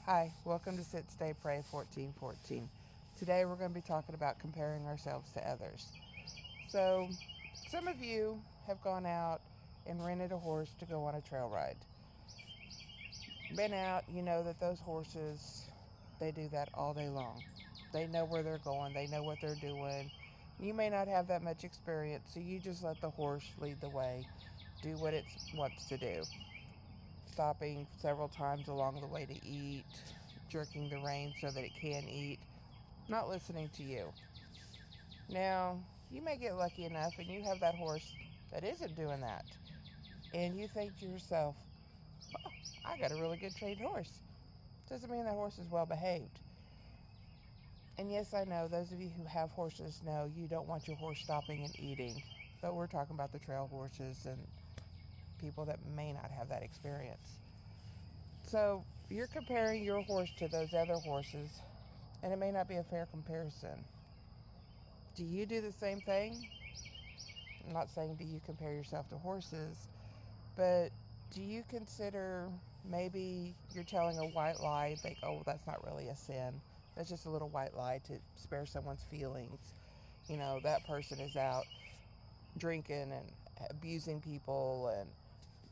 Hi, welcome to Sit, Stay, Pray 1414. Today we're going to be talking about comparing ourselves to others. So, some of you have gone out and rented a horse to go on a trail ride. Been out, you know that those horses, they do that all day long. They know where they're going, they know what they're doing. You may not have that much experience, so you just let the horse lead the way, do what it wants to do. Stopping several times along the way to eat, jerking the reins so that it can eat, not listening to you. Now, you may get lucky enough and you have that horse that isn't doing that. And you think to yourself, oh, I got a really good trained horse. Doesn't mean that horse is well behaved. And yes, I know those of you who have horses know you don't want your horse stopping and eating. But we're talking about the trail horses and people that may not have that experience. So you're comparing your horse to those other horses, and it may not be a fair comparison. Do you do the same thing? I'm not saying do you compare yourself to horses, but do you consider maybe you're telling a white lie and think, oh, well, that's not really a sin? That's just a little white lie to spare someone's feelings. You know, that person is out drinking and abusing people, and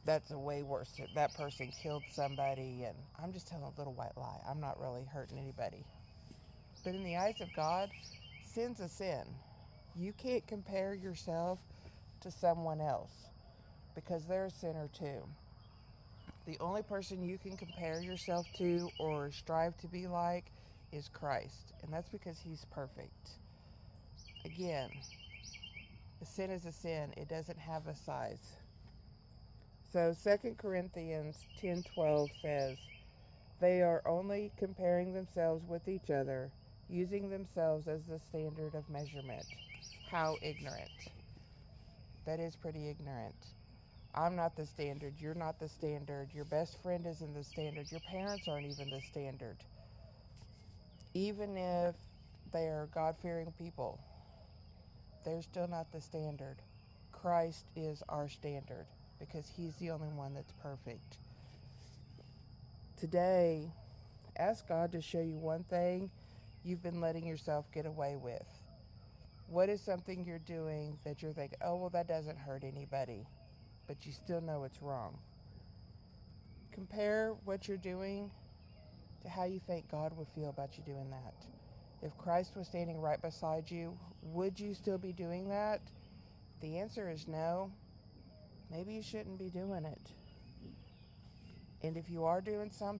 that's a way worse. That person killed somebody, and I'm just telling a little white lie. I'm not really hurting anybody. But in the eyes of God, sin's a sin. You can't compare yourself to someone else because they're a sinner too. The only person you can compare yourself to or strive to be like is Christ, and that's because he's perfect. Again, a sin is a sin. It doesn't have a size. So 2 Corinthians 10:12 says, "They are only comparing themselves with each other, using themselves as the standard of measurement." How ignorant. That is pretty ignorant. I'm not the standard. You're not the standard. Your best friend isn't the standard. Your parents aren't even the standard. Even if they are God fearing people, they're still not the standard. Christ is our standard because he's the only one that's perfect. Today, ask God to show you one thing you've been letting yourself get away with. What is something you're doing that you're thinking, oh, well, that doesn't hurt anybody, but you still know it's wrong? Compare what you're doing to how you think God would feel about you doing that. If Christ was standing right beside you, would you still be doing that? The answer is no. Maybe you shouldn't be doing it. And if you are doing